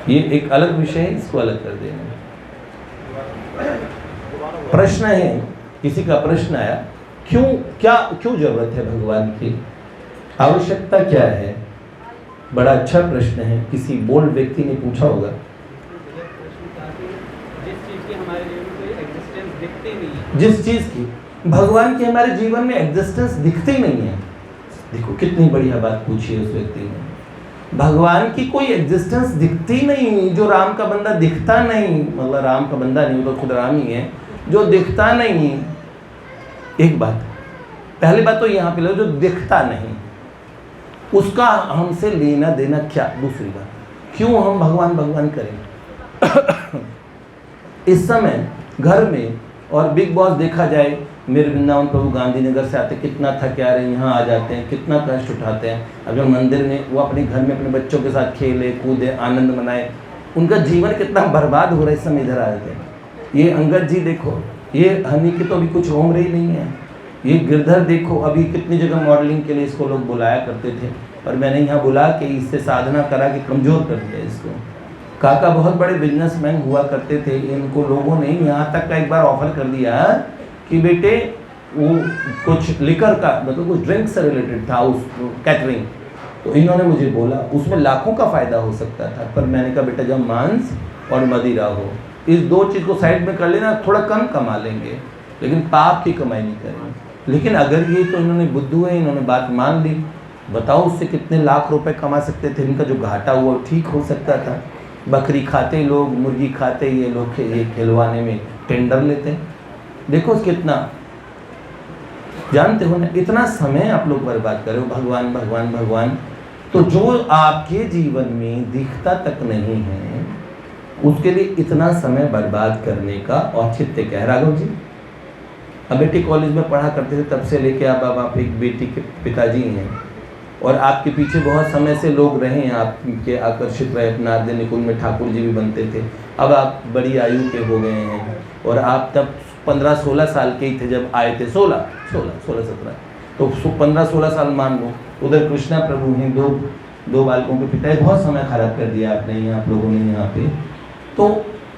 ये एक अलग विषय है, इसको अलग कर देना। प्रश्न है, किसी का प्रश्न आया, क्यों जरूरत है भगवान की, आवश्यकता क्या है? बड़ा अच्छा प्रश्न है, किसी बोल्ड व्यक्ति ने पूछा होगा। जिस चीज की भगवान की हमारे जीवन में एग्जिस्टेंस दिखती नहीं है। देखो कितनी बढ़िया बात पूछी है उस व्यक्ति ने। भगवान की कोई एग्जिस्टेंस दिखती नहीं, जो राम का बंदा दिखता नहीं, मतलब राम का बंदा नहीं, वो तो खुद राम ही है, जो दिखता नहीं। एक बात, पहली बात तो यहाँ पे लो, जो दिखता नहीं उसका हमसे लेना देना क्या। दूसरी बात, क्यों हम भगवान भगवान करें। इस समय घर में और बिग बॉस देखा जाए, मेरे वृंदावन प्रभु गांधीनगर से आते कितना थके आ रहे हैं, यहाँ आ जाते हैं, कितना कष्ट उठाते हैं। अगर मंदिर में वो अपने घर में अपने बच्चों के साथ खेले कूदे आनंद मनाए, उनका जीवन कितना बर्बाद हो रहा है। इस समय इधर आ जाते हैं। ये अंगद जी देखो, ये हनी की तो अभी कुछ उम्र ही नहीं है। ये गिरधर देखो, अभी कितनी जगह मॉडलिंग के लिए इसको लोग बुलाया करते थे, और मैंने यहाँ बुला के इससे साधना करा के कमज़ोर कर दिया इसको। काका बहुत बड़े बिजनेसमैन हुआ करते थे, इनको लोगों ने यहाँ तक का एक बार ऑफर कर दिया कि बेटे वो कुछ लिकर का, मतलब कुछ ड्रिंक से रिलेटेड था उस कैटरिंग, तो इन्होंने मुझे बोला उसमें लाखों का फ़ायदा हो सकता था। पर मैंने कहा बेटा जब मांस और मदिरा हो, इस दो चीज़ को साइड में कर लेना, थोड़ा कम कमा लेंगे, लेकिन पाप की कमाई नहीं करेंगे। लेकिन अगर ये, तो इन्होंने बुद्धू है, इन्होंने बात मान ली। बताओ उससे कितने लाख रुपए कमा सकते थे। इनका जो घाटा हुआ ठीक हो सकता था। बकरी खाते लोग, मुर्गी खाते ये लोग, ये खिलवाने में टेंडर लेते। देखो कितना, जानते हो ना, इतना समय आप लोग बर्बाद कर रहे हो भगवान भगवान भगवान। तो जो आपके जीवन में दिखता तक नहीं है, उसके लिए इतना समय बर्बाद करने का औचित्य क्या है। राघव जी अब बेटी कॉलेज में पढ़ा करते थे, तब से लेके अब आप एक बेटी के पिताजी हैं, और आपके पीछे बहुत समय से लोग रहे हैं, आपके आकर्षित रहे। नारद निकुंज में ठाकुर जी भी बनते थे। अब आप बड़ी आयु के हो गए हैं, और आप तब 15-16 साल के ही थे जब आए थे। 16-17, तो 15-16 साल मान लो। उधर कृष्णा प्रभु हैं, दो बालकों के पिता। बहुत समय खराब कर दिया आपने यहाँ, आप लोगों ने यहाँ पे। तो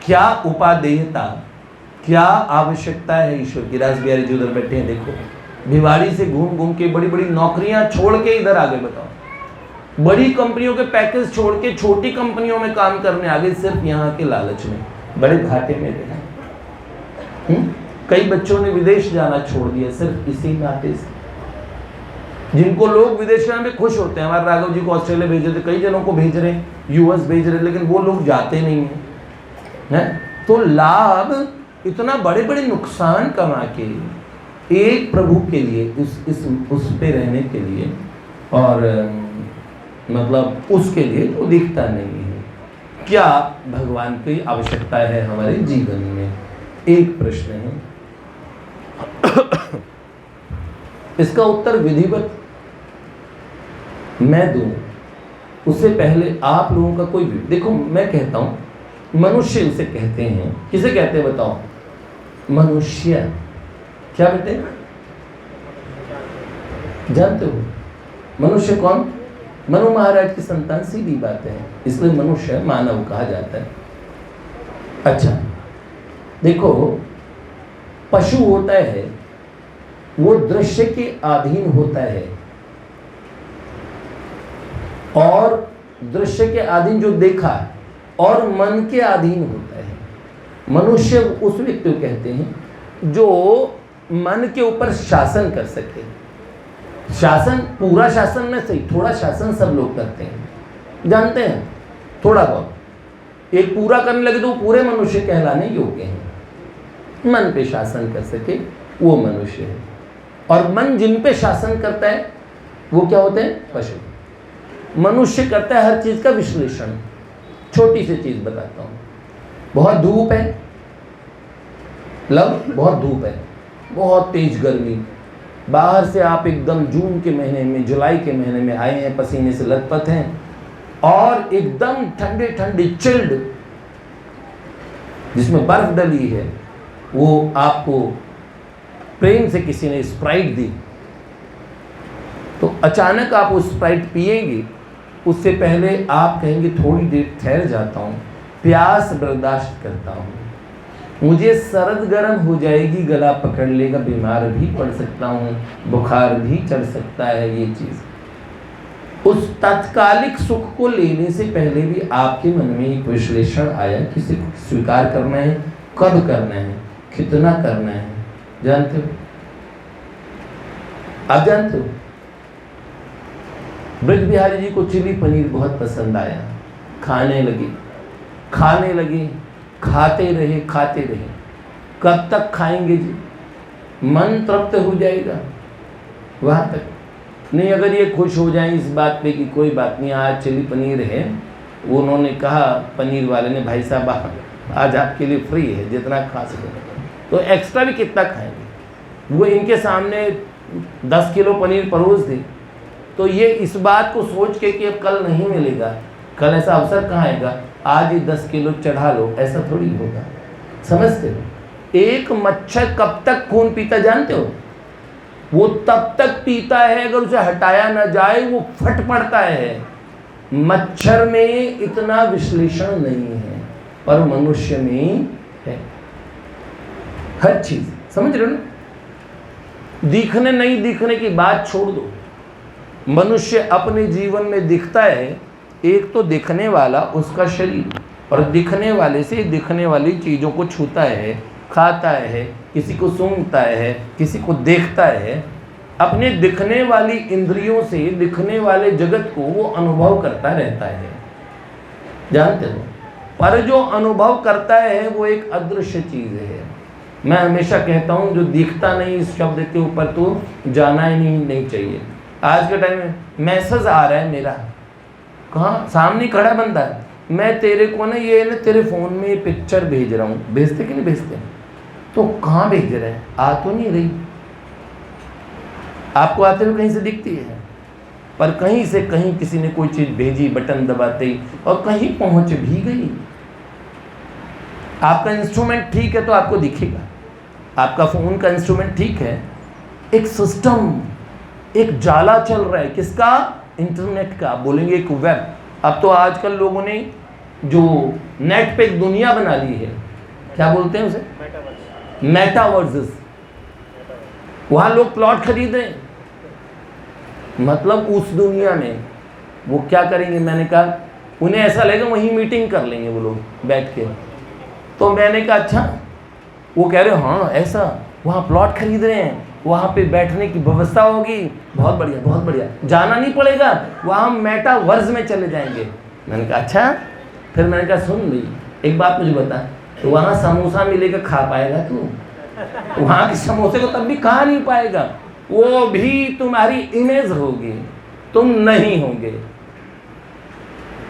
क्या उपादेयता, क्या आवश्यकता है ईश्वर की। रास बिहारी जी उधर बैठे हैं, देखो भिवाड़ी से घूम घूम के बड़ी बड़ी नौकरियां छोड़ के इधर आ गए। बताओ, बड़ी कंपनियों के पैकेज छोड़ के छोटी कंपनियों में काम करने आ गए, सिर्फ यहाँ के लालच में। बड़े घाटे में रहे। कई बच्चों ने विदेश जाना छोड़ दिया सिर्फ इसी नाते से। जिनको लोग विदेश जाने में खुश होते हैं, हमारे राघव जी को ऑस्ट्रेलिया भेज रहे थे, कई जनों को भेज रहे हैं, यूएस भेज रहे, लेकिन वो लोग जाते नहीं है। तो लाभ इतना, बड़े बड़े नुकसान कमा के एक प्रभु के लिए, उस पे रहने के लिए, और मतलब उसके लिए तो दिखता नहीं है। क्या भगवान की आवश्यकता है हमारे जीवन में, एक प्रश्न है। इसका उत्तर विधिवत मैं दूं, उससे पहले आप लोगों का कोई भी, देखो मैं कहता हूं मनुष्य इसे कहते हैं। किसे कहते हैं बताओ? मनुष्य। क्या बेटे जानते हो मनुष्य कौन? मनु महाराज की संतान, सीधी बात है, इसलिए मनुष्य मानव कहा जाता है। अच्छा देखो, पशु होता है वो दृश्य के अधीन होता है, और दृश्य के अधीन जो देखा और मन के अधीन होता है। मनुष्य उस व्यक्ति को कहते हैं जो मन के ऊपर शासन कर सके। शासन, पूरा शासन में सही, थोड़ा शासन सब लोग करते हैं, जानते हैं, थोड़ा बहुत। एक पूरा करने लगे तो वो पूरे मनुष्य कहलाने योग्य हैं। मन पे शासन कर सके वो मनुष्य है, और मन जिन पे शासन करता है वो क्या होते हैं? पशु। मनुष्य करता है हर चीज का विश्लेषण। छोटी सी चीज बताता हूँ, बहुत धूप है, बहुत धूप है, बहुत तेज गर्मी, बाहर से आप एकदम जून के महीने में, जुलाई के महीने में आए हैं, पसीने से लथपथ हैं, और एकदम ठंडे ठंडे चिल्ड, जिसमें बर्फ डली है, वो आपको प्रेम से किसी ने स्प्राइट दी, तो अचानक आप वो स्प्राइट पिएंगे उससे पहले आप कहेंगे थोड़ी देर ठहर जाता हूँ, प्यास बर्दाश्त करता हूँ, मुझे सर्द गर्म हो जाएगी, गला पकड़ लेगा, बीमार भी पड़ सकता हूँ, बुखार भी चढ़ सकता है। ये चीज़ उस तात्कालिक सुख को लेने से पहले भी आपके मन में एक विश्लेषण आया कि इसे स्वीकार करना है, कब करना है, कितना करना है। जानते हो, आप जानते हो ब्रज बिहारी जी को चिली पनीर बहुत पसंद आया, खाने लगे, खाते रहे। कब तक खाएंगे जी? मन तृप्त हो जाएगा वहाँ तक नहीं। अगर ये खुश हो जाएं इस बात पे कि कोई बात नहीं, आज चिली पनीर है, वो उन्होंने कहा, पनीर वाले ने, भाई साहब आज आपके लिए फ्री है, जितना खा सके, तो एक्स्ट्रा भी कितना खाएंगे। वो इनके सामने 10 किलो पनीर परोस दी, तो ये इस बात को सोच के कि अब कल नहीं मिलेगा, कल ऐसा अवसर कहाँ आएगा, आज ही 10 किलो चढ़ा लो, ऐसा थोड़ी होगा। समझते हो? एक मच्छर कब तक खून पीता जानते हो? वो तब तक पीता है अगर उसे हटाया ना जाए वो फट पड़ता है। मच्छर में इतना विश्लेषण नहीं है, पर मनुष्य में है हर चीज। समझ रहे हो ना? दिखने नहीं दिखने की बात छोड़ दो, मनुष्य अपने जीवन में दिखता है, एक तो दिखने वाला उसका शरीर, और दिखने वाले से दिखने वाली चीज़ों को छूता है, खाता है, किसी को सूंघता है, किसी को देखता है, अपने दिखने वाली इंद्रियों से दिखने वाले जगत को वो अनुभव करता रहता है। जानते हो? पर जो अनुभव करता है वो एक अदृश्य चीज़ है। मैं हमेशा कहता हूँ जो दिखता नहीं, इस शब्द के ऊपर तो जाना ही नहीं चाहिए। आज के टाइम में मैसेज आ रहा है मेरा, कहाँ सामने खड़ा बंदा है, मैं तेरे को ना ये ना तेरे फ़ोन में ये पिक्चर भेज रहा हूँ, भेजते कि नहीं भेजते? तो कहाँ भेज रहे हैं? आ तो नहीं रही, आपको आते हुए कहीं से दिखती है, पर कहीं से कहीं किसी ने कोई चीज़ भेजी, बटन दबाते ही, और कहीं पहुँच भी गई। आपका इंस्ट्रूमेंट ठीक है तो आपको दिखेगा, आपका फ़ोन का इंस्ट्रूमेंट ठीक है, एक सिस्टम, एक जाला चल रहा है, किसका? इंटरनेट का। बोलेंगे एक वेब। अब तो आजकल लोगों ने जो नेट पे एक दुनिया बना ली है, क्या बोलते हैं उसे? मेटावर्सेस। वहाँ लोग प्लॉट खरीद रहे हैं, मतलब उस दुनिया में वो क्या करेंगे? मैंने कहा उन्हें ऐसा लगेगा वहीं मीटिंग कर लेंगे वो लोग बैठ के। तो मैंने कहा अच्छा, वो कह रहे हाँ ऐसा, वहाँ प्लॉट खरीद रहे हैं, वहाँ पे बैठने की व्यवस्था होगी, बहुत बढ़िया बहुत बढ़िया, जाना नहीं पड़ेगा, वहाँ मेटावर्स में चले जाएंगे। मैंने कहा अच्छा। फिर मैंने कहा सुन भाई एक बात मुझे बता, तो वहाँ समोसा मिलेगा, खा पाएगा तू? वहाँ के समोसे को तब भी खा नहीं पाएगा, वो भी तुम्हारी इमेज होगी, तुम नहीं होंगे।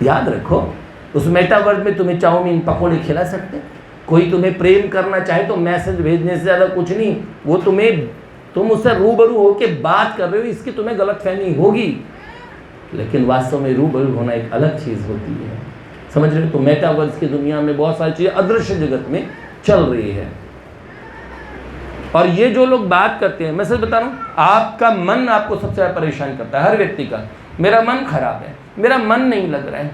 याद रखो, उस मेटावर्स में तुम्हें चाउमीन पकौड़े खिला सकते, कोई तुम्हें प्रेम करना चाहे तो मैसेज भेजने से ज़्यादा कुछ नहीं, वो तुम उससे रूबरू होके बात कर रहे हो, इसकी तुम्हें गलतफहमी होगी, लेकिन वास्तव में रूबरू होना एक अलग चीज़ होती है। समझ रहे हो? तो मेटावर्स की दुनिया में बहुत सारी चीज़ें अदृश्य जगत में चल रही है। और ये जो लोग बात करते हैं, मैं सच बता रहा हूँ, आपका मन आपको सबसे ज़्यादा परेशान करता है, हर व्यक्ति का। मेरा मन खराब है, मेरा मन नहीं लग रहा है।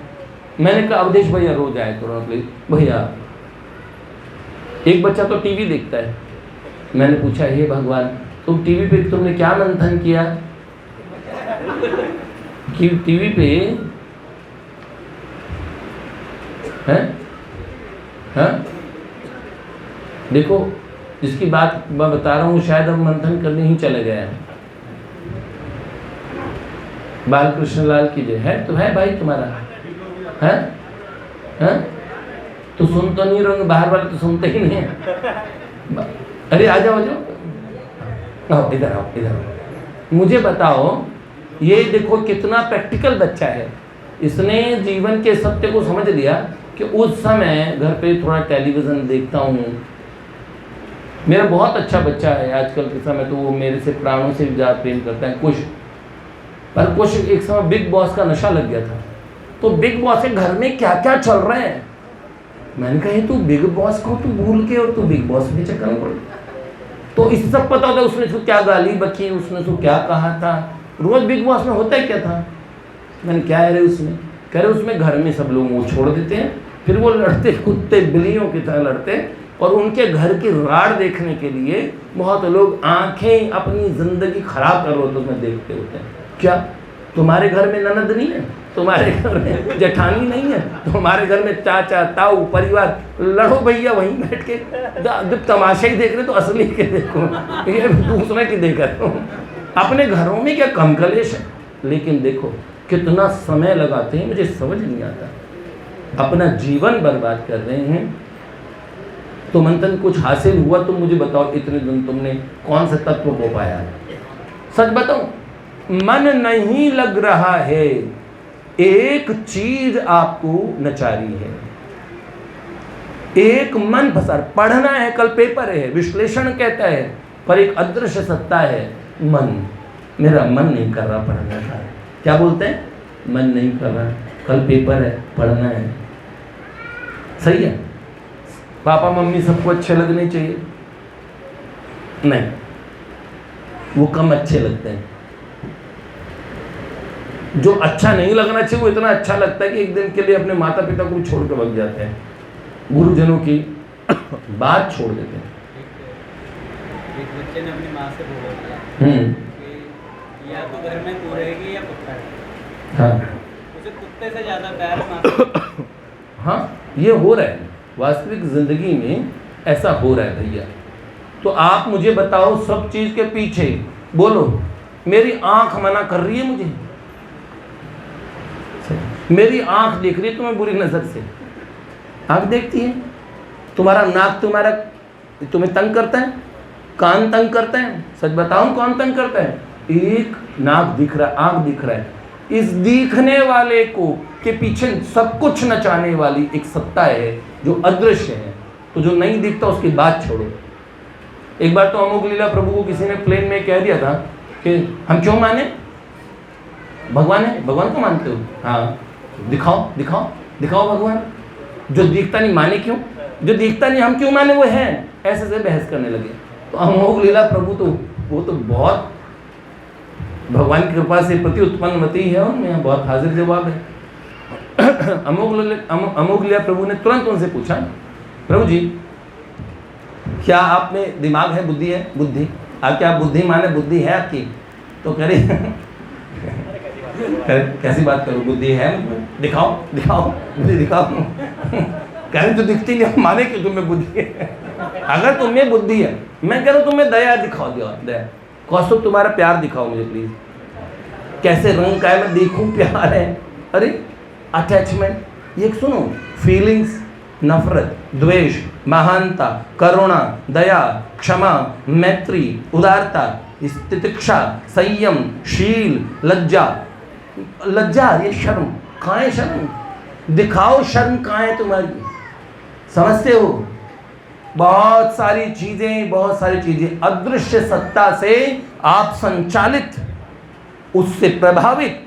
मैंने कहा अवधेश भैया रोज आए तो प्लीज भैया। एक बच्चा तो टीवी देखता है, मैंने पूछा हे भगवान तुम टीवी पे तुमने क्या मंथन किया कि टीवी पे है? देखो जिसकी बात मैं बता रहा हूँ शायद हम मंथन करने ही चले गए हैं। बालकृष्ण लाल की जय है तो है भाई तुम्हारा है? तो सुन तो नहीं रहोगे, बाहर वाले तो सुनते ही नहीं है। अरे आ जाओ इधर आओ। मुझे बताओ, ये देखो कितना प्रैक्टिकल बच्चा है, इसने जीवन के सत्य को समझ लिया कि उस समय घर पे थोड़ा टेलीविज़न देखता हूँ। मेरा बहुत अच्छा बच्चा है आजकल के समय, तो वो मेरे से प्राणों से भी ज़्यादा प्रेम करता है। कुछ एक समय बिग बॉस का नशा लग गया था, तो बिग बॉस के घर में क्या क्या चल रहा है, मैंने कहा तू बिग बॉस को तू भूल के और तू बिग बॉस में चक्कर में पड़। तो इससे सब पता होता है उसने तो क्या गाली बकी, उसने तो क्या कहा था, रोज बिग बॉस में होता है क्या था। मैंने क्या है रे उसमें? कह रहे उसमें घर में सब लोग वो छोड़ देते हैं, फिर वो लड़ते, कुत्ते बिल्लियों की तरह लड़ते, और उनके घर की राड़ देखने के लिए बहुत लोग आंखें अपनी ज़िंदगी खराब कर रहे उसमें देखते होते हैं। क्या तुम्हारे घर में ननद नहीं है? तुम्हारे घर में जेठानी नहीं है? तुम्हारे घर में चाचा ताऊ परिवार? लड़ो भैया वहीं बैठ के, जब तमाशा ही देख रहे तो असली के देखो, ये दूसरे की देख रहे हो। अपने घरों में क्या कम कलेश है, लेकिन देखो कितना समय लगाते हैं, मुझे समझ नहीं आता। अपना जीवन बर्बाद कर रहे हैं। तो मंथन कुछ हासिल हुआ? तुम मुझे बताओ, इतने दिन तुमने कौन से तत्व को पाया? सच बताओ, मन नहीं लग रहा है, एक चीज आपको नचारी है, एक मन फंसा। पढ़ना है, कल पेपर है, विश्लेषण कहता है, पर एक अदृश्य सत्ता है मन। मेरा मन नहीं कर रहा पढ़ने का। क्या बोलते हैं? मन नहीं कर रहा, कल पेपर है, पढ़ना है। सही है? पापा मम्मी सबको अच्छे लगने चाहिए? नहीं, वो कम अच्छे लगते हैं। जो अच्छा नहीं लगना चाहिए वो इतना अच्छा लगता है कि एक दिन के लिए अपने माता पिता को छोड़ कर भाग जाते हैं, गुरुजनों की बात छोड़ देते हैं। एक बच्चे ने अपनी माँ से बोला था कि या तो घर में तू रहेगी या कुत्ता है। हाँ, उसे कुत्ते से ज़्यादा प्यार माँ से। हाँ, ये हो रहा है वास्तविक जिंदगी में, ऐसा हो रहा है भैया। तो आप मुझे बताओ, सब चीज के पीछे बोलो, मेरी आंख मना कर रही है मुझे, मेरी आंख देख रही है तुम्हें बुरी नजर से। आंख देखती है, तुम्हारा नाक तुम्हें तंग करता है, कान तंग करता है। सच बताऊं कौन तंग करता है? एक नाक दिख रहा है, आंख दिख रहा है। इस दिखने वाले को के पीछे सब कुछ नचाने वाली एक सत्ता है जो अदृश्य है। तो जो नहीं दिखता उसकी बात छोड़ो। एक बार तो अमोघ लीला प्रभु को किसी ने प्लेन में कह दिया था कि हम क्यों माने? भगवान है, भगवान को मानते हो? हाँ, दिखाओ दिखाओ दिखाओ भगवान। जो दिखता नहीं माने क्यों? जो दिखता नहीं हम क्यों माने? वो है। ऐसे से बहस करने लगे। तो अमोघ लीला प्रभु तो वो तो बहुत भगवान की कृपा से प्रति उत्पन्न मती है, उनमें बहुत हाजिर जवाब है। अमोघ लीला प्रभु ने तुरंत उनसे पूछा, प्रभु जी क्या आप में दिमाग है, बुद्धि है? बुद्धि। आप क्या बुद्धि माने बुद्धि है आपकी? तो कह रही कैसी बात करूं, बुद्धि है? दिखाओ दिखाओ मुझे दिखाओ। कह रहे तो दिखती नहीं, माने कि तुम्हें बुद्धि है। अगर तुम्हें बुद्धि है, मैं कह रहा हूं तुम्हें दया दिखाओ, दया कौस्तुभ तुम्हारा प्यार दिखाओ मुझे प्लीज। कैसे रंग का है, मैं देखूं प्यार है। अरे अटैचमेंट, ये सुनो, फीलिंग्स, नफरत, द्वेष, महानता, करुणा, दया, क्षमा, मैत्री, उदारता, तितिक्षा, संयम, शील, लज्जा। लज्जा ये शर्म, कहाँ है शर्म? दिखाओ शर्म कहाँ है तुम्हारी? समझते हो? बहुत सारी चीजें अदृश्य सत्ता से आप संचालित, उससे प्रभावित।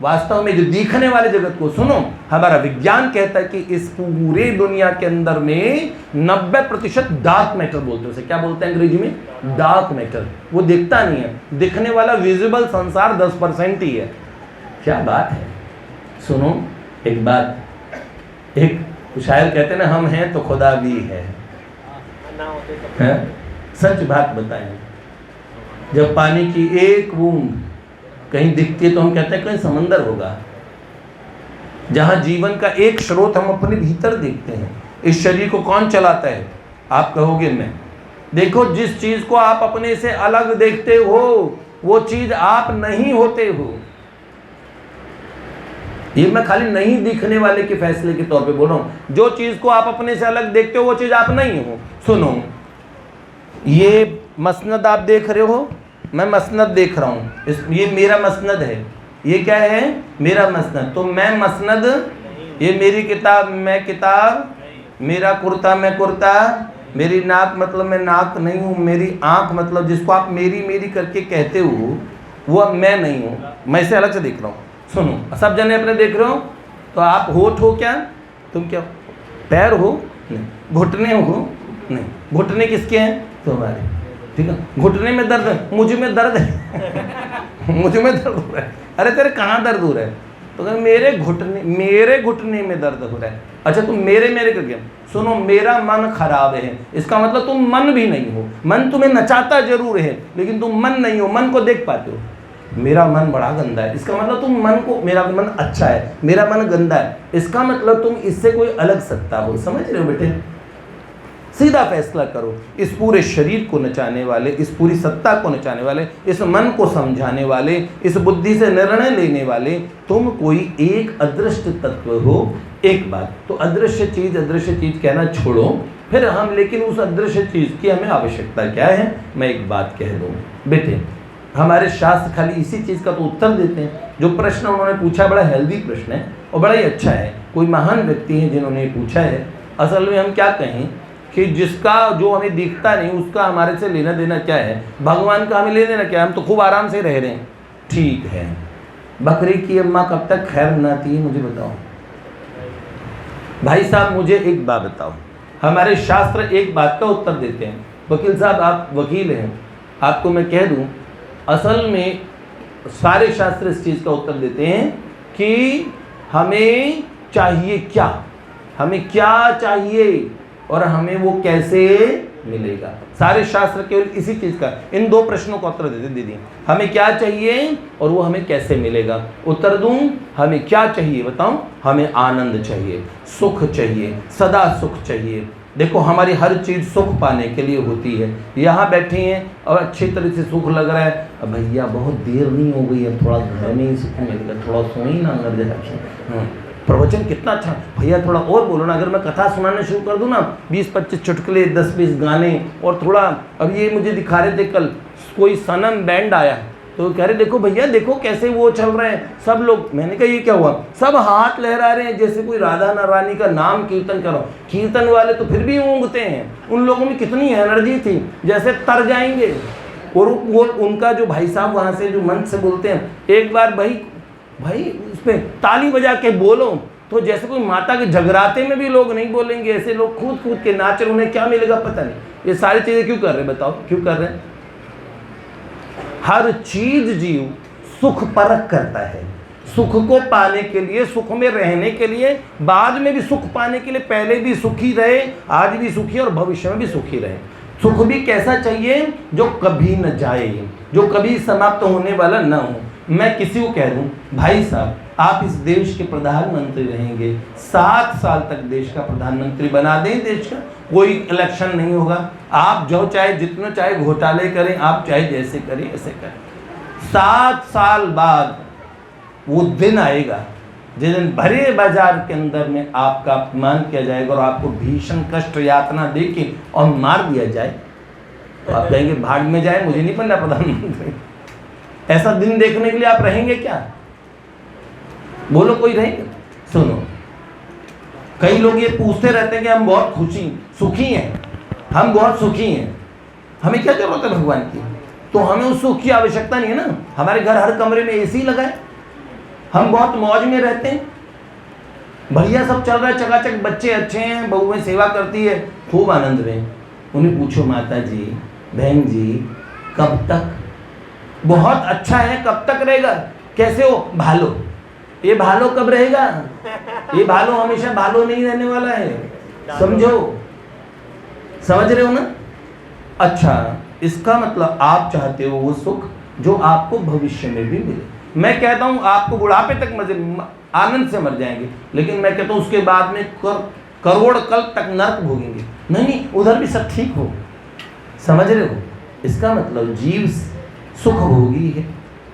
वास्तव में जो दिखने वाले जगत को सुनो, हमारा विज्ञान कहता है कि इस पूरे दुनिया के अंदर में 90% डार्क मैटर बोलते हैं। उसे क्या बोलते हैं अंग्रेजी में? Dark matter. वो दिखता नहीं है, दिखने वाला विजिबल संसार 10% ही है। क्या बात है। सुनो एक बात, एक शायर कहते हैं ना, हम हैं तो खुदा भी है। सच बात बताएं, जब पानी की एक बूंद कहीं दिखती है तो हम कहते हैं कहीं समंदर होगा। जहां जीवन का एक स्रोत हम अपने भीतर देखते हैं। इस शरीर को कौन चलाता है? आप कहोगे मैं। देखो, जिस चीज को आप अपने से अलग देखते हो वो चीज आप नहीं होते हो। ये मैं खाली नहीं दिखने वाले के फैसले के तौर पे बोल रहा हूं। जो चीज को आप अपने से अलग देखते हो वो चीज आप नहीं हो। सुनो, ये मसनद आप देख रहे हो, मैं मसनद देख रहा हूँ, ये मेरा मसनद है। ये क्या है? मेरा मसनद। तो मैं मसनद, ये मेरी किताब, मैं किताब, मेरा कुर्ता, मैं कुर्ता, मेरी नाक मतलब मैं नाक नहीं हूँ, मेरी आँख मतलब जिसको आप मेरी मेरी करके कहते हो वो मैं नहीं हूँ, मैं इसे अलग से देख रहा हूँ। सुनो, सब जने अपने देख रहे हो, तो आप होठ हो क्या? तुम क्या पैर हो? नहीं। घुटने हो? नहीं। घुटने किसके हैं? तुम्हारे। ठीक है, घुटने में दर्द है, मुझ में दर्द है। मुझ में दर्द हो रहा है। अरे तेरे कहाँ दर्द हो रहा है? तो अगर मेरे घुटने में दर्द हो रहा है, अच्छा तुम मेरे करके सुनो, मेरा मन खराब है, इसका मतलब तुम मन भी नहीं हो। मन तुम्हें नचाता जरूर है लेकिन तुम मन नहीं हो, मन को देख पाते हो। मेरा मन बड़ा गंदा है, इसका मतलब तुम मन को, मेरा मन अच्छा है, मेरा मन गंदा है, इसका मतलब तुम इससे कोई अलग सत्ता हो। समझ रहे हो बेटे? सीधा फैसला करो। इस पूरे शरीर को नचाने वाले, इस पूरी सत्ता को नचाने वाले, इस मन को समझाने वाले, इस बुद्धि से निर्णय लेने वाले तुम कोई एक अदृश्य तत्व हो। एक बात तो अदृश्य चीज कहना छोड़ो, फिर हम लेकिन उस अदृश्य चीज की हमें आवश्यकता क्या है? मैं एक बात कह दूं बेटे, हमारे शास्त्र खाली इसी चीज का तो उत्तर देते हैं। जो प्रश्न उन्होंने पूछा बड़ा हेल्दी प्रश्न है और बड़ा ही अच्छा है। कोई महान व्यक्ति है जिन्होंने पूछा है। असल में हम क्या कहें कि जिसका जो हमें दिखता नहीं उसका हमारे से लेना देना क्या है? भगवान का हमें लेना देना क्या है? हम तो खूब आराम से रह रहे हैं। ठीक है, बकरी की अम्मा कब तक खैर बनाती है मुझे बताओ। भाई साहब मुझे एक बात बताओ, हमारे शास्त्र एक बात का उत्तर देते हैं। वकील साहब आप वकील हैं, आपको मैं कह दूं असल में सारे शास्त्र इस चीज़ का उत्तर देते हैं कि हमें चाहिए क्या, हमें क्या चाहिए और हमें वो कैसे मिलेगा। सारे शास्त्र केवल इसी चीज़ का, इन दो प्रश्नों का उत्तर देते दीदी। हमें क्या चाहिए और वो हमें कैसे मिलेगा। उत्तर दूं, हमें क्या चाहिए बताऊं? हमें आनंद चाहिए, सुख चाहिए, सदा सुख चाहिए। देखो हमारी हर चीज़ सुख पाने के लिए होती है। यहाँ बैठे हैं और अच्छी तरह से सुख लग रहा है, अब भैया बहुत देर नहीं हो गई है, थोड़ा घर में ही सुख मिलेगा, थोड़ा सोई ना अंदर जाकर। प्रवचन कितना अच्छा, भैया थोड़ा और बोलो ना। अगर मैं कथा सुनाने शुरू कर दूँ ना, 20-25 चुटकुले, 10-20 गाने और थोड़ा, अब ये मुझे दिखा रहे थे कल कोई सनम बैंड आया तो कह रहे देखो भैया देखो कैसे वो चल रहे हैं सब लोग। मैंने कहा ये क्या हुआ? सब हाथ लहरा रहे हैं जैसे कोई राधा नारायणी का नाम कीर्तन करो। कीर्तन वाले तो फिर भी ऊँगते हैं, उन लोगों में कितनी एनर्जी थी, जैसे तर जाएंगे। और वो उनका जो भाई साहब वहाँ से जो मंच से बोलते हैं, एक बार भाई उस पर ताली बजा के बोलो तो जैसे कोई माता के जगराते में भी लोग नहीं बोलेंगे, ऐसे लोग कूद के नाच रहे, उन्हें क्या मिलेगा पता नहीं। ये सारी चीज़ें क्यों कर रहे हैं बताओ, क्यों कर रहे हैं? हर चीज जीव सुख परख करता है, सुख को पाने के लिए, सुख में रहने के लिए, बाद में भी सुख पाने के लिए, पहले भी सुखी रहे, आज भी सुखी और भविष्य में भी सुखी रहे। सुख भी कैसा चाहिए? जो कभी न जाए, जो कभी समाप्त होने वाला न हो। मैं किसी को कह दूं भाई साहब आप इस देश के प्रधानमंत्री रहेंगे, 7 साल तक देश का प्रधानमंत्री बना दें, देश का कोई इलेक्शन नहीं होगा, आप जो चाहे जितना चाहे घोटाले करें, आप चाहे जैसे करें ऐसे करें, 7 साल बाद वो दिन आएगा जिस दिन भरे बाजार के अंदर में आपका अपमान किया जाएगा और आपको भीषण कष्ट यातना देके और मार दिया जाए तो आप कहेंगे भाग में जाए, मुझे नहीं बनना प्रधानमंत्री। ऐसा दिन देखने के लिए आप रहेंगे क्या? बोलो कोई रहेंगे? सुनो, कई लोग ये पूछते रहते हैं कि हम बहुत सुखी हैं, हम बहुत सुखी हैं, हमें क्या जरूरत है भगवान की? तो हमें उस सुख की आवश्यकता नहीं है ना। हमारे घर हर कमरे में एसी लगा है, हम बहुत मौज में रहते हैं, बढ़िया सब चल रहा है, चकाचक, बच्चे अच्छे हैं, बहुएं सेवा करती है, खूब आनंद में। उन्हें पूछो माता जी, बहन जी कब तक? बहुत अच्छा है, कब तक रहेगा? कैसे हो? भालो। ये भालो कब रहेगा? ये भालो हमेशा भालो नहीं रहने वाला है, समझो, समझ रहे हो ना? अच्छा, इसका मतलब आप चाहते हो वो सुख जो आपको भविष्य में भी मिले। मैं कहता हूं आपको बुढ़ापे तक मजे आनंद से मर जाएंगे, लेकिन मैं कहता हूं उसके बाद में करोड़ कल तक नर्क भोगेंगे। नहीं, उधर भी सब ठीक हो, समझ रहे हो? इसका मतलब जीव सुख भोगी है,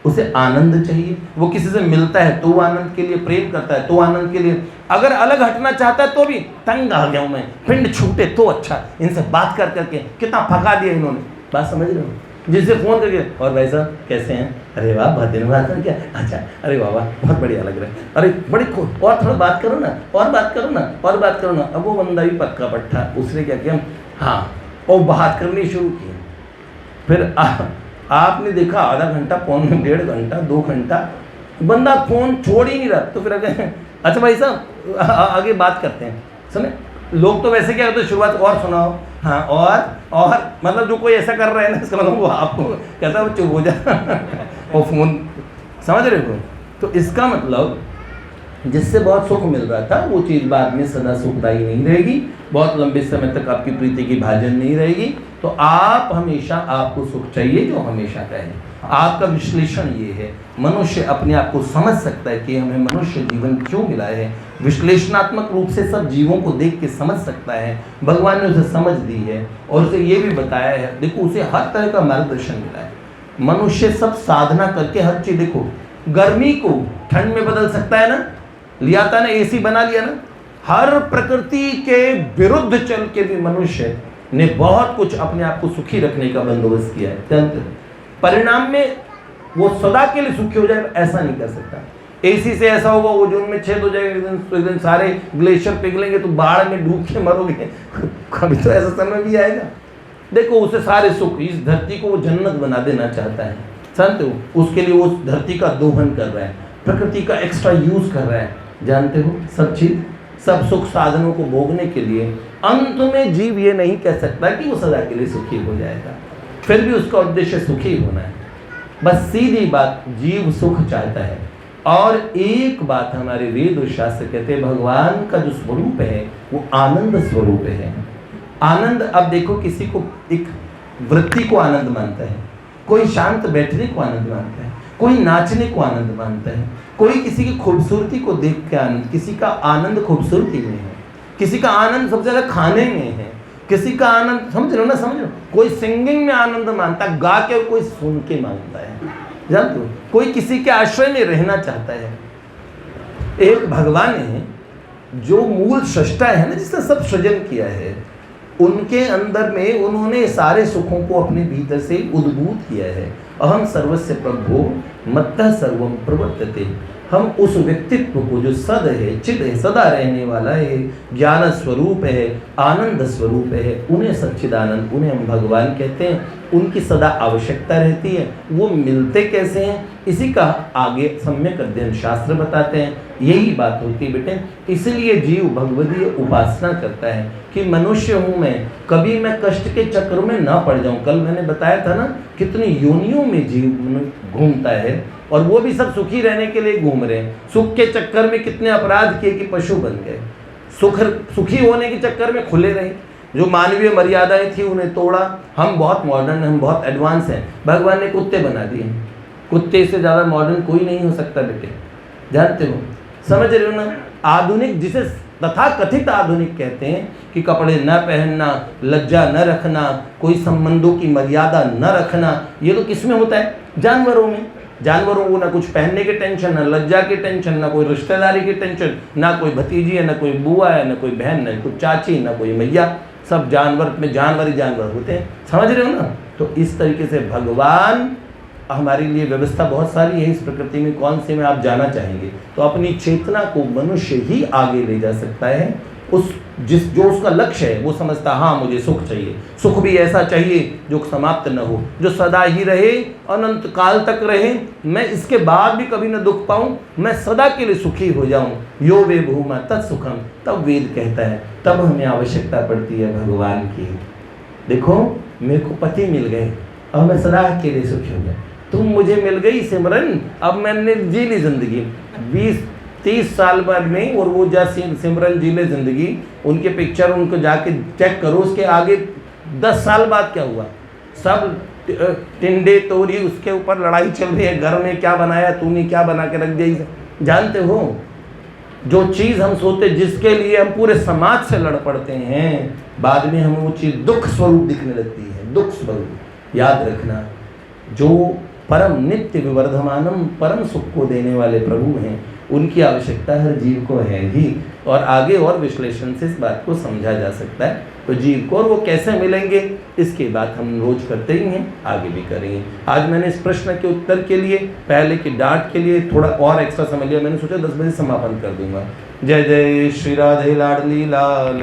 उसे आनंद चाहिए, वो किसी से मिलता है तो आनंद के लिए, प्रेम करता है तो आनंद के लिए, अगर अलग हटना चाहता है तो भी तंग आ गया हूं मैं, पिंड छूटे तो अच्छा, इनसे बात कर करके कितना फका दिया इन्होंने। बात समझ रहे हो? जिससे फोन करके और भाई साहब कैसे हैं, अरे वाह बहुत दिन बाद क्या, अच्छा अरे वाह वाह बहुत बढ़िया लग रहा है, अरे बड़ी और थोड़ा बात करो ना, और बात करो ना, और बात करो ना। अब वो बंदा भी पक्का पट्टा, उसने क्या किया, हाँ और बात करनी शुरू की। फिर आपने देखा आधा घंटा, पौन 1.5 घंटा, 2 घंटा बंदा फोन छोड़ ही नहीं रहा, तो फिर अगर अच्छा भाई साहब आगे बात करते हैं। समझे? लोग तो वैसे क्या होते हैं, शुरुआत और सुनाओ, हाँ और मतलब जो कोई ऐसा कर रहा है ना, इसका मतलब वो आपको कहता है वो चुप हो जा और फोन, समझ रहे हो? तो इसका मतलब जिससे बहुत सुख मिल रहा था, वो चीज़ बाद में सदा सुखदायी नहीं रहेगी, बहुत लंबे समय तक आपकी प्रीति की भाजन नहीं रहेगी। तो आप हमेशा, आपको सुख चाहिए जो हमेशा का है। आपका विश्लेषण ये है, मनुष्य अपने आप को समझ सकता है कि हमें मनुष्य जीवन क्यों मिला है, विश्लेषणात्मक रूप से सब जीवों को देख के समझ सकता है। भगवान ने उसे समझ दी है और उसे ये भी बताया है, देखो उसे हर तरह का मार्गदर्शन मिला है। मनुष्य सब साधना करके हर चीज़, देखो गर्मी को ठंड में बदल सकता है ना, लिया था ना, एसी बना लिया ना। हर प्रकृति के विरुद्ध चल के भी मनुष्य ने बहुत कुछ अपने आप को सुखी रखने का बंदोबस्त किया है। परिणाम में वो सदा के लिए सुखी हो जाए ऐसा नहीं कर सकता। एसी से ऐसा होगा ओजोन में छेद हो जाएगा, एक दिन सारे ग्लेशियर पिघलेंगे तो बाढ़ में डूब के मरोगे। कभी तो ऐसा समय भी आएगा। देखो उसे सारे सुख, इस धरती को वो जन्नत बना देना चाहता है जानते हो, उसके लिए वो उस धरती का दोहन कर रहा है, प्रकृति का एक्स्ट्रा यूज कर रहा है, जानते हो सब चीज, सब सुख साधनों को भोगने के लिए। अंत में जीव ये नहीं कह सकता कि वो सदा के लिए सुखी हो जाएगा, फिर भी उसका उद्देश्य सुखी होना है। बस सीधी बात, जीव सुख चाहता है। और एक बात हमारे वेद और शास्त्र कहते हैं, भगवान का जो स्वरूप है वो आनंद स्वरूप है। आनंद, अब देखो किसी को एक वृत्ति को आनंद मानता है, कोई शांत बैठने को आनंद मानता है, कोई नाचने को आनंद मानता है, कोई किसी की खूबसूरती को देख के आनंद, किसी का आनंद खूबसूरती में है, किसी का आनंद सबसे ज़्यादा खाने में है, किसी का आनंद समझ लो ना, समझ लो, कोई सिंगिंग में आनंद मानता है गा के, और कोई सुन के मानता है, जानते हो, कोई किसी के आश्रय में रहना चाहता है। एक भगवान है जो मूल सृष्टा है ना, जिसने सब सृजन किया है, उनके अंदर में उन्होंने सारे सुखों को अपने भीतर से उद्भूत किया है। अहम सर्वस्य प्रभो मत्तः सर्वम प्रवर्तते। हम उस व्यक्तित्व को जो सद है, चिद है, सदा रहने वाला है, ज्ञान स्वरूप है, आनंद स्वरूप है, उन्हें सच्चिदानंद, उन्हें हम भगवान कहते हैं। उनकी सदा आवश्यकता रहती है। वो मिलते कैसे हैं, इसी का आगे सम्यक अध्ययन शास्त्र बताते हैं। यही बात होती है बेटे, इसलिए जीव भगवदीय उपासना करता है कि मनुष्य हूँ मैं, कभी मैं कष्ट के चक्र में ना पड़ जाऊँ। कल मैंने बताया था ना, कितनी योनियों में जीव घूमता है, और वो भी सब सुखी रहने के लिए घूम रहे हैं। सुख के चक्कर में कितने अपराध किए कि पशु बन गए, सुखी होने के चक्कर में खुले रहे, जो मानवीय मर्यादाएं थी उन्हें तोड़ा। हम बहुत मॉडर्न हैं, हम बहुत एडवांस हैं, भगवान ने कुत्ते बना दिए। कुत्ते से ज़्यादा मॉडर्न कोई नहीं हो सकता बेटे, जानते हो, समझ रहे हो ना। आधुनिक, जिसे तथा कथित आधुनिक कहते हैं कि कपड़े न पहनना, लज्जा न रखना, कोई संबंधों की मर्यादा न रखना, ये तो किस में होता है, जानवरों में। जानवरों को ना कुछ पहनने की टेंशन, ना लज्जा की टेंशन, ना कोई रिश्तेदारी की टेंशन, ना कोई भतीजी है, ना कोई बुआ है, ना कोई बहन, ना कोई चाची, ना कोई मैया, सब जानवर में जानवर ही जानवर होते हैं, समझ रहे हो ना। तो इस तरीके से भगवान, हमारे लिए व्यवस्था बहुत सारी है इस प्रकृति में, कौन से में आप जाना चाहेंगे। तो अपनी चेतना को मनुष्य ही आगे ले जा सकता है। जो उसका लक्ष्य है वो समझता, हाँ मुझे सुख चाहिए, सुख भी ऐसा चाहिए जो समाप्त न हो, जो सदा ही रहे, अनंत काल तक रहे, मैं इसके बाद भी कभी न दुख पाऊं, मैं सदा के लिए सुखी हो जाऊं। यो वे भूमा तत्सुखम, तब वेद कहता है, तब हमें आवश्यकता पड़ती है भगवान की। देखो मेरे को पति मिल गए, अब मैं सदा के लिए सुखी हो गया, तुम मुझे मिल गई सिमरन, अब मैंने जी ली जिंदगी 20-30 साल बाद में, और वो जा सिमरन जी ले जिंदगी, उनके पिक्चर उनको जाके चेक करो, उसके आगे 10 साल बाद क्या हुआ, सब टिंडे तोरी उसके ऊपर लड़ाई चल रही है, घर में क्या बनाया तूने, क्या बना के रख दिया। जानते हो, जो चीज़ हम सोचते, जिसके लिए हम पूरे समाज से लड़ पड़ते हैं, बाद में हमें वो चीज़ दुख स्वरूप दिखने लगती है, दुख स्वरूप। याद रखना, जो परम नित्य विवर्धमानम, परम सुख को देने वाले प्रभु हैं, उनकी आवश्यकता हर जीव को है ही। और आगे और विश्लेषण से इस बात को समझा जा सकता है। तो जीव को, और वो कैसे मिलेंगे, इसकी बात हम रोज करते ही हैं, आगे भी करेंगे। आज मैंने इस प्रश्न के उत्तर के लिए, पहले की डांट के लिए थोड़ा और एक्स्ट्रा समय लिया, मैंने सोचा 10 बजे समापन कर दूंगा। जय जय श्री राधे लाडली लाल।